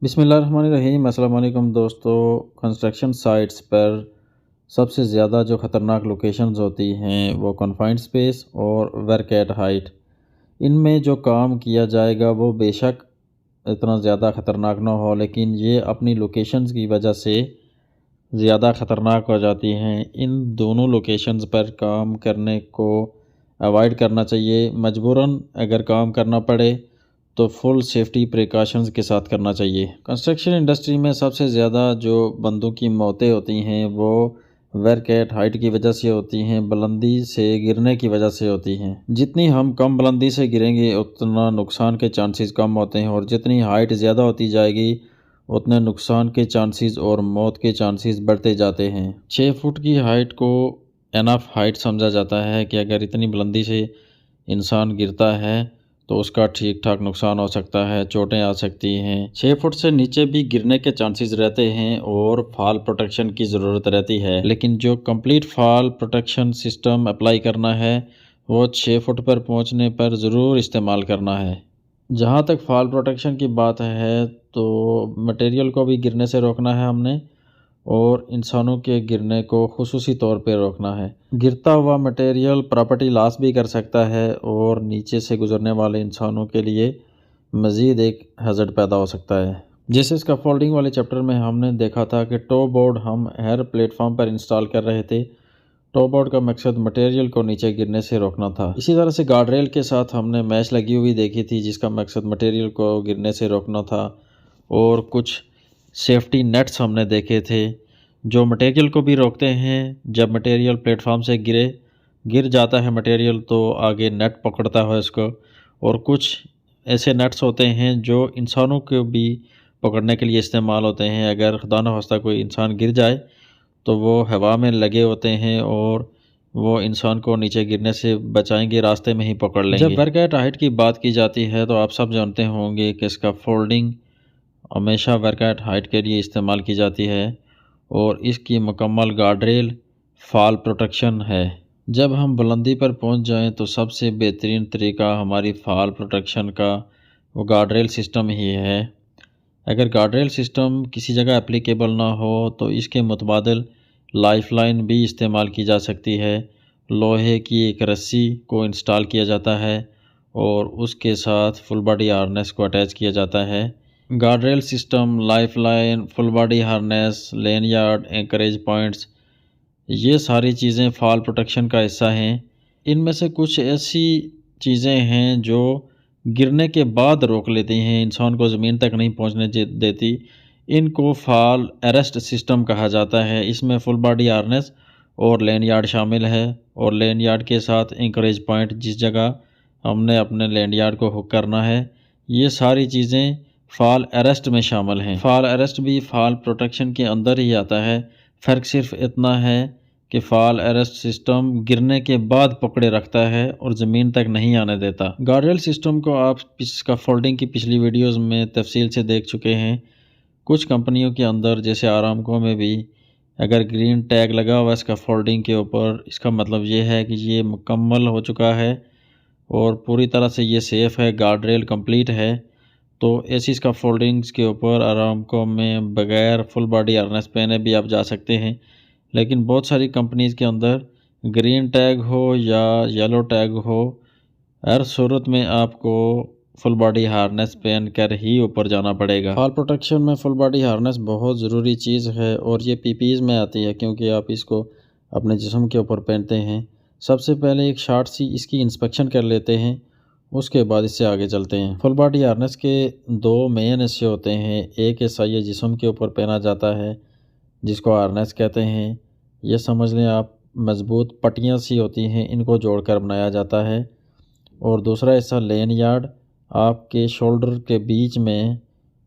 बिस्मिल्लाहिर्रहमानिर्रहीम। अस्सलाम वालेकुम दोस्तों। कंस्ट्रक्शन साइट्स पर सबसे ज़्यादा जो ख़तरनाक लोकेशंस होती हैं वो कन्फाइंड स्पेस और वर्क एट हाइट। इनमें जो काम किया जाएगा वो बेशक इतना ज़्यादा ख़तरनाक ना हो, लेकिन ये अपनी लोकेशंस की वजह से ज़्यादा ख़तरनाक हो जाती हैं। इन दोनों लोकेशंस पर काम करने को अवॉइड करना चाहिए। मजबूरन अगर काम करना पड़े तो फुल सेफ्टी प्रिकॉशंस के साथ करना चाहिए। कंस्ट्रक्शन इंडस्ट्री में सबसे ज़्यादा जो बंदों की मौतें होती हैं वो वर्क एट हाइट की वजह से होती हैं, बुलंदी से गिरने की वजह से होती हैं। जितनी हम कम बुलंदी से गिरेंगे उतना नुकसान के चांसेस कम होते हैं, और जितनी हाइट ज़्यादा होती जाएगी उतने नुकसान के चांसेस और मौत के चांसेस बढ़ते जाते हैं। 6 फुट की हाइट को एनफ हाइट समझा जाता है कि अगर इतनी बुलंदी से इंसान गिरता है तो उसका ठीक ठाक नुकसान हो सकता है, चोटें आ सकती हैं। 6 फुट से नीचे भी गिरने के चांसेस रहते हैं और फॉल प्रोटेक्शन की ज़रूरत रहती है, लेकिन जो complete fall protection system apply करना है वो 6 फुट पर पहुंचने पर ज़रूर इस्तेमाल करना है। जहां तक फॉल प्रोटेक्शन की बात है तो मटेरियल को भी गिरने से रोकना है हमने, और इंसानों के गिरने को खुसूसी तौर पे रोकना है। गिरता हुआ मटेरियल प्रॉपर्टी लॉस भी कर सकता है और नीचे से गुजरने वाले इंसानों के लिए मज़ीद एक हैज़र्ड पैदा हो सकता है। जैसे इसका फोल्डिंग वाले चैप्टर में हमने देखा था कि टॉप बोर्ड हम हर प्लेटफॉर्म पर इंस्टॉल कर रहे थे। टॉप बोर्ड का मकसद मटेरियल को नीचे गिरने से रोकना था। इसी तरह से गार्ड रेल के साथ हमने मैश लगी हुई देखी थी जिसका मकसद मटेरियल को गिरने से रोकना था, और कुछ सेफ्टी नेट्स हमने देखे थे जो मटेरियल को भी रोकते हैं। जब मटेरियल प्लेटफॉर्म से गिर जाता है मटेरियल तो आगे नेट पकड़ता है इसको, और कुछ ऐसे नेट्स होते हैं जो इंसानों को भी पकड़ने के लिए इस्तेमाल होते हैं। अगर खुदा न खास्ता कोई इंसान गिर जाए तो वो हवा में लगे होते हैं और वो इंसान को नीचे गिरने से बचाएंगे, रास्ते में ही पकड़ लेंगे। जब वर्क एट हाइट की बात की जाती है तो आप सब जानते होंगे कि इसका फोल्डिंग हमेशा वर्क एट हाइट के लिए इस्तेमाल की जाती है, और इसकी मुकम्मल गार्डरेल फॉल प्रोटेक्शन है। जब हम बुलंदी पर पहुंच जाएं तो सबसे बेहतरीन तरीका हमारी फॉल प्रोटेक्शन का वो गार्डरेल सिस्टम ही है। अगर गार्डरेल सिस्टम किसी जगह एप्लीकेबल ना हो तो इसके मुतबादिल लाइफलाइन भी इस्तेमाल की जा सकती है। लोहे की एक रस्सी को इंस्टॉल किया जाता है और उसके साथ फुल बॉडी हार्नेस को अटैच किया जाता है। Guardrail system, lifeline, full body harness, lanyard, anchorage points, ये सारी चीज़ें फॉल प्रोटेक्शन का हिस्सा हैं। इनमें से कुछ ऐसी चीज़ें हैं जो गिरने के बाद रोक लेती हैं, इंसान को ज़मीन तक नहीं पहुंचने देती। इनको फॉल अरेस्ट सिस्टम कहा जाता है। इसमें फुल बॉडी हार्नेस और लेन यार्ड शामिल है, और लेन यार्ड के साथ एंकरेज पॉइंट जिस जगह हमने अपने लेन यार्ड को हुक करना है, ये सारी चीज़ें फॉल अरेस्ट में शामिल हैं। फॉल अरेस्ट भी फॉल प्रोटेक्शन के अंदर ही आता है। फ़र्क सिर्फ इतना है कि फॉल अरेस्ट सिस्टम गिरने के बाद पकड़े रखता है और ज़मीन तक नहीं आने देता। गार्डरेल सिस्टम को आप इसका फोल्डिंग की पिछली वीडियोस में तफसील से देख चुके हैं। कुछ कंपनियों के अंदर जैसे आरामको में भी अगर ग्रीन टैग लगा हुआ इसका फोल्डिंग के ऊपर, इसका मतलब ये है कि ये मुकम्मल हो चुका है और पूरी तरह से ये सेफ़ है, गार्डरेल कंप्लीट है। तो ऐसी इसका फोल्डिंग्स के ऊपर आरामको में बग़ैर फुल बॉडी हार्नेस पहने भी आप जा सकते हैं। लेकिन बहुत सारी कंपनीज़ के अंदर ग्रीन टैग हो या येलो टैग हो, हर सूरत में आपको फुल बॉडी हार्नेस पहन कर ही ऊपर जाना पड़ेगा। फॉल प्रोटेक्शन में फुल बॉडी हार्नेस बहुत ज़रूरी चीज़ है, और ये पीपीज़ में आती है क्योंकि आप इसको अपने जिस्म के ऊपर पहनते हैं। सबसे पहले एक शार्ट सी इसकी इंस्पेक्शन कर लेते हैं, उसके बाद इससे आगे चलते हैं। फुल बॉडी हार्नेस के दो मेन हिस्से होते हैं। एक हिस्सा ये जिस्म के ऊपर पहना जाता है जिसको हार्नेस कहते हैं। ये समझ लें आप मज़बूत पट्टियाँ सी होती हैं, इनको जोड़कर बनाया जाता है। और दूसरा हिस्सा लेन यार्ड, आपके शोल्डर के बीच में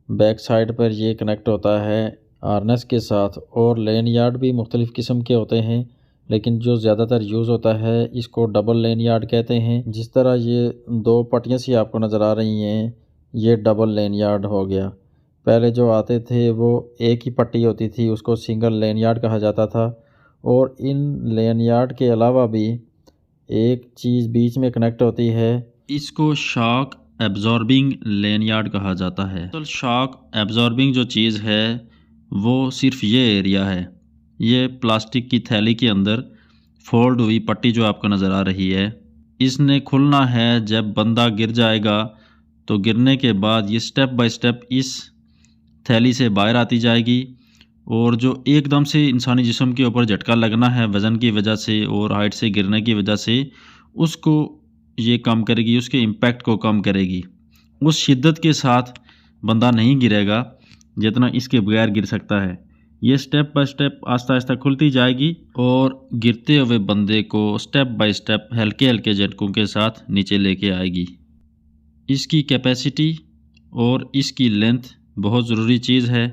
बैक साइड पर ये कनेक्ट होता है हार्नेस के साथ। और लेन यार्ड भी मुख्तलिफ़ किस्म के होते हैं, लेकिन जो ज़्यादातर यूज़ होता है इसको डबल लेन यार्ड कहते हैं। जिस तरह ये दो पट्टियाँ सी आपको नज़र आ रही हैं, ये डबल लेन यार्ड हो गया। पहले जो आते थे वो एक ही पट्टी होती थी, उसको सिंगल लेन यार्ड कहा जाता था। और इन लेन यार्ड के अलावा भी एक चीज़ बीच में कनेक्ट होती है, इसको शॉक एब्जॉर्बिंग लेनयार्ड कहा जाता है। तो शॉक एब्जॉर्बिंग जो चीज़ है वो सिर्फ ये एरिया है, ये प्लास्टिक की थैली के अंदर फोल्ड हुई पट्टी जो आपको नज़र आ रही है, इसने खुलना है जब बंदा गिर जाएगा। तो गिरने के बाद ये स्टेप बाय स्टेप इस थैली से बाहर आती जाएगी और जो एकदम से इंसानी जिस्म के ऊपर झटका लगना है वज़न की वजह से और हाइट से गिरने की वजह से, उसको ये कम करेगी, उसके इम्पैक्ट को कम करेगी। उस शिद्दत के साथ बंदा नहीं गिरेगा जितना इसके बगैर गिर सकता है। ये स्टेप बाय स्टेप आस्ता आस्ता खुलती जाएगी और गिरते हुए बंदे को स्टेप बाय स्टेप हल्के हल्के झटकों के साथ नीचे लेके आएगी। इसकी कैपेसिटी और इसकी लेंथ बहुत ज़रूरी चीज़ है,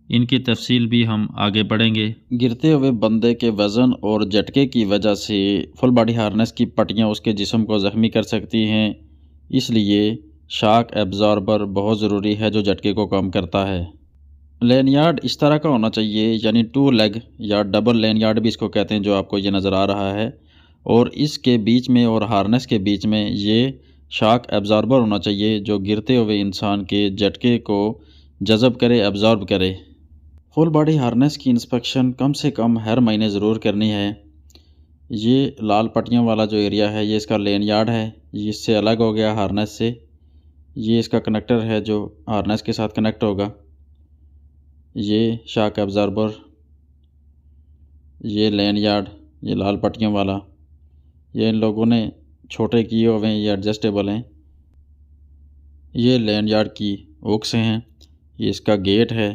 इनकी तफसील भी हम आगे पढ़ेंगे। गिरते हुए बंदे के वज़न और झटके की वजह से फुल बॉडी हार्नेस की पट्टियाँ उसके जिस्म को ज़ख्मी कर सकती हैं, इसलिए शॉक एब्जॉर्बर बहुत ज़रूरी है जो झटके को कम करता है। लेनयार्ड इस तरह का होना चाहिए, यानी 2 लेग या डबल लेनयार्ड भी इसको कहते हैं, जो आपको ये नज़र आ रहा है, और इसके बीच में और हार्नेस के बीच में ये शॉक एब्जॉर्बर होना चाहिए जो गिरते हुए इंसान के झटके को जज़ब करे, एब्जॉर्ब करे। फुल बॉडी हार्नेस की इंस्पेक्शन कम से कम हर महीने ज़रूर करनी है। ये लाल पट्टियों वाला जो एरिया है ये इसका लेनयार्ड है, ये इससे अलग हो गया हार्नेस से। ये इसका कनेक्टर है जो हार्नेस के साथ कनेक्ट होगा। ये शॉक एब्जॉर्बर, ये लेनयार्ड, ये लाल पट्टियों वाला, ये इन लोगों ने छोटे किए हुए हैं, ये एडजस्टेबल हैं। ये लेनयार्ड की हुक्स हैं, ये इसका गेट है,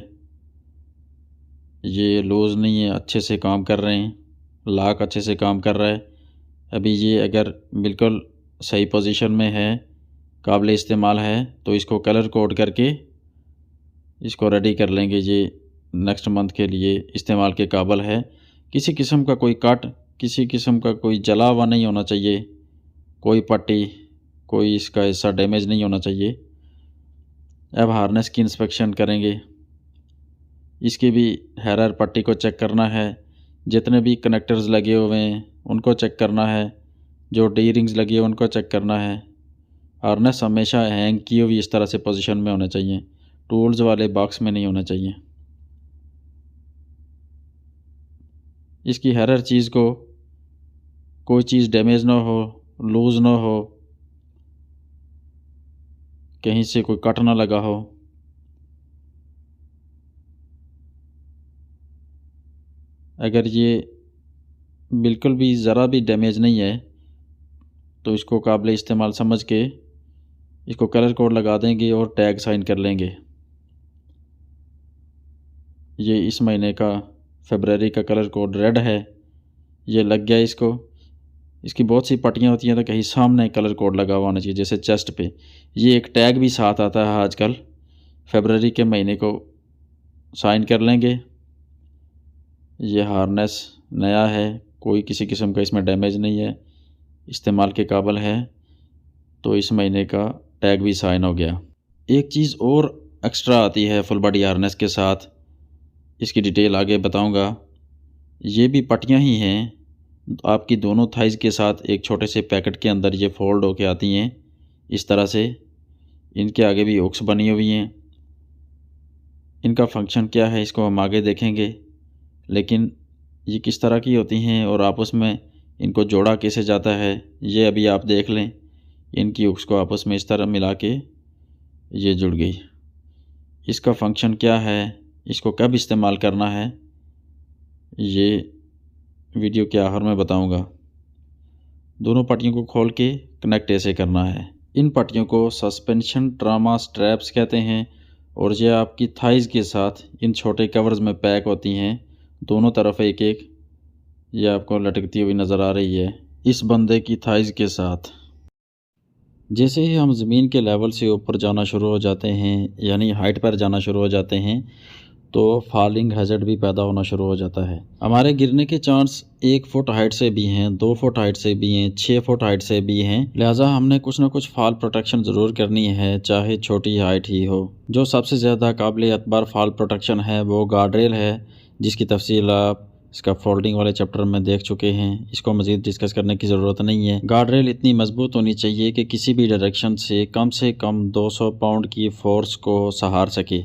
ये लूज़ नहीं है, अच्छे से काम कर रहे हैं, लॉक अच्छे से काम कर रहा है। अभी ये अगर बिल्कुल सही पोजीशन में है, काबिल इस्तेमाल है, तो इसको कलर कोड करके इसको रेडी कर लेंगे। ये नेक्स्ट मंथ के लिए इस्तेमाल के काबिल है। किसी किस्म का कोई कट, किसी किस्म का कोई जला हुआ नहीं होना चाहिए, कोई पट्टी, कोई इसका हिस्सा डैमेज नहीं होना चाहिए। अब हार्नेस की इंस्पेक्शन करेंगे। इसकी भी हर पट्टी को चेक करना है, जितने भी कनेक्टर्स लगे हुए हैं उनको चेक करना है, जो डी रिंग्स लगी है उनको चेक करना है। हार्नेस हमेशा हैंग की हुई इस तरह से पोजीशन में होने चाहिए, टूल्स वाले बॉक्स में नहीं होना चाहिए। इसकी हर चीज़ को कोई चीज़ डैमेज ना हो, लूज़ ना हो, कहीं से कोई कट ना लगा हो। अगर ये बिल्कुल भी ज़रा भी डैमेज नहीं है तो इसको काबिल इस्तेमाल समझ के इसको कलर कोड लगा देंगे और टैग साइन कर लेंगे। ये इस महीने का फरवरी का कलर कोड रेड है, ये लग गया इसको। इसकी बहुत सी पट्टियाँ होती हैं तो कहीं सामने कलर कोड लगा हुआ होना चाहिए, जैसे चेस्ट पे। ये एक टैग भी साथ आता है आजकल। फरवरी के महीने को साइन कर लेंगे। ये हार्नेस नया है, कोई किसी किस्म का इसमें डैमेज नहीं है, इस्तेमाल के काबिल है, तो इस महीने का टैग भी साइन हो गया। एक चीज़ और एक्स्ट्रा आती है फुल बॉडी हार्नेस के साथ, इसकी डिटेल आगे बताऊंगा। ये भी पट्टियाँ ही हैं, आपकी दोनों थाइज़ के साथ एक छोटे से पैकेट के अंदर ये फोल्ड होके आती हैं इस तरह से। इनके आगे भी हुक्स बनी हुई हैं। इनका फंक्शन क्या है इसको हम आगे देखेंगे, लेकिन ये किस तरह की होती हैं और आपस में इनको जोड़ा कैसे जाता है ये अभी आप देख लें। इनकी हुक्स को आपस में इस तरह मिला के ये जुड़ गई। इसका फंक्शन क्या है, इसको कब इस्तेमाल करना है, ये वीडियो के आखिर में बताऊंगा। दोनों पट्टियों को खोल के कनेक्ट ऐसे करना है। इन पट्टियों को सस्पेंशन ट्रामा स्ट्रैप्स कहते हैं और ये आपकी थाइज़ के साथ इन छोटे कवर्स में पैक होती हैं, दोनों तरफ एक एक। ये आपको लटकती हुई नज़र आ रही है इस बंदे की थाइज़ के साथ। जैसे ही हम ज़मीन के लेवल से ऊपर जाना शुरू हो जाते हैं, यानी हाइट पर जाना शुरू हो जाते हैं, तो फॉलिंग हैज़र्ड भी पैदा होना शुरू हो जाता है। हमारे गिरने के चांस 1 फुट हाइट से भी हैं, 2 फुट हाइट से भी हैं, 6 फुट हाइट से भी हैं। लिहाजा हमने कुछ ना कुछ फॉल प्रोटेक्शन ज़रूर करनी है, चाहे छोटी हाइट ही हो। जो सबसे ज़्यादा काबिल एतबार फॉल प्रोटेक्शन है वो गार्ड रेल है, जिसकी तफसील आप इसका फोल्डिंग वाले चैप्टर में देख चुके हैं, इसको मज़ीद डिस्कस करने की ज़रूरत नहीं है। गार्ड रेल इतनी मजबूत होनी चाहिए कि किसी भी डायरेक्शन से कम 200 पाउंड की फोर्स को सहार सके।